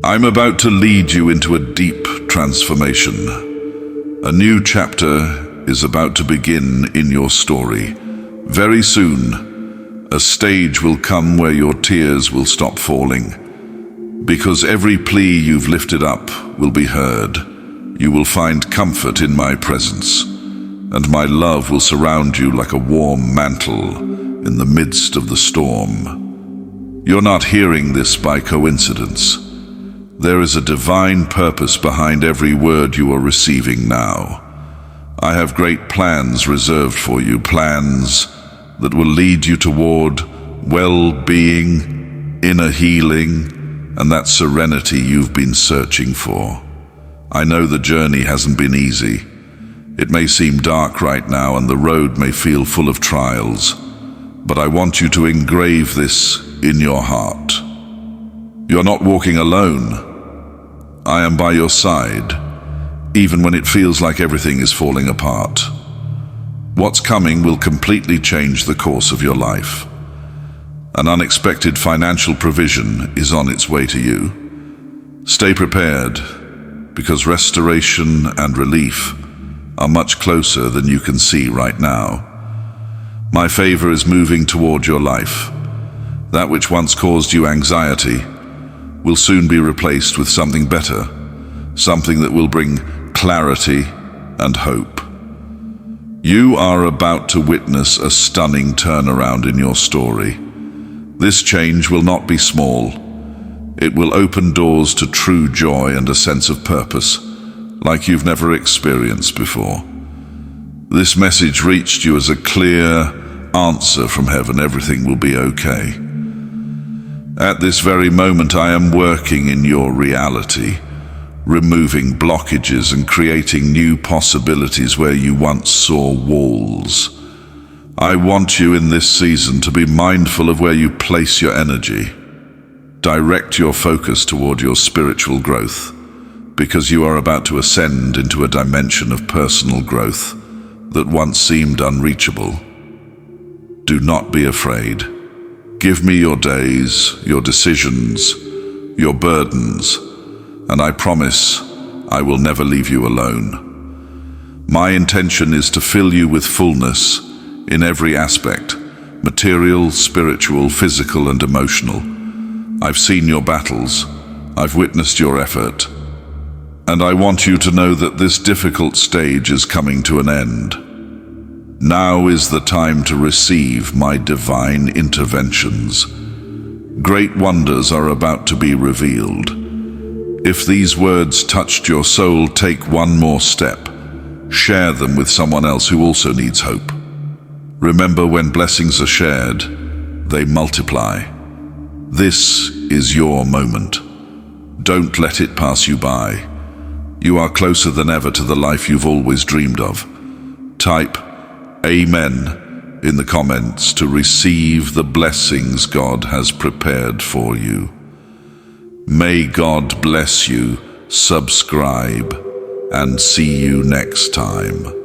I'm about to lead you into a deep transformation. A new chapter is about to begin in your story. Very soon, a stage will come where your tears will stop falling. Because every plea you've lifted up will be heard. You will find comfort in my presence, and my love will surround you like a warm mantle in the midst of the storm. You're not hearing this by coincidence. There is a divine purpose behind every word you are receiving now. I have great plans reserved for you, plans that will lead you toward well-being, inner healing, and that serenity you've been searching for. I know the journey hasn't been easy. It may seem dark right now and the road may feel full of trials, but I want you to engrave this in your heart. You're not walking alone. I am by your side, even when it feels like everything is falling apart. What's coming will completely change the course of your life. An unexpected financial provision is on its way to you. Stay prepared, because restoration and relief are much closer than you can see right now. My favor is moving toward your life. That which once caused you anxiety will soon be replaced with something better, something that will bring clarity and hope. You are about to witness a stunning turnaround in your story. This change will not be small. It will open doors to true joy and a sense of purpose, like you've never experienced before. This message reached you as a clear answer from heaven. Everything will be okay. At this very moment, I am working in your reality, removing blockages and creating new possibilities where you once saw walls. I want you in this season to be mindful of where you place your energy. Direct your focus toward your spiritual growth, because you are about to ascend into a dimension of personal growth that once seemed unreachable. Do not be afraid. Give me your days, your decisions, your burdens, and I promise I will never leave you alone. My intention is to fill you with fullness in every aspect, material, spiritual, physical, and emotional. I've seen your battles, I've witnessed your effort, and I want you to know that this difficult stage is coming to an end. Now is the time to receive my divine interventions. Great wonders are about to be revealed. If these words touched your soul, take one more step. Share them with someone else who also needs hope. Remember, when blessings are shared, they multiply. This is your moment. Don't let it pass you by. You are closer than ever to the life you've always dreamed of. Type Amen in the comments to receive the blessings God has prepared for you. May God bless you. Subscribe and see you next time.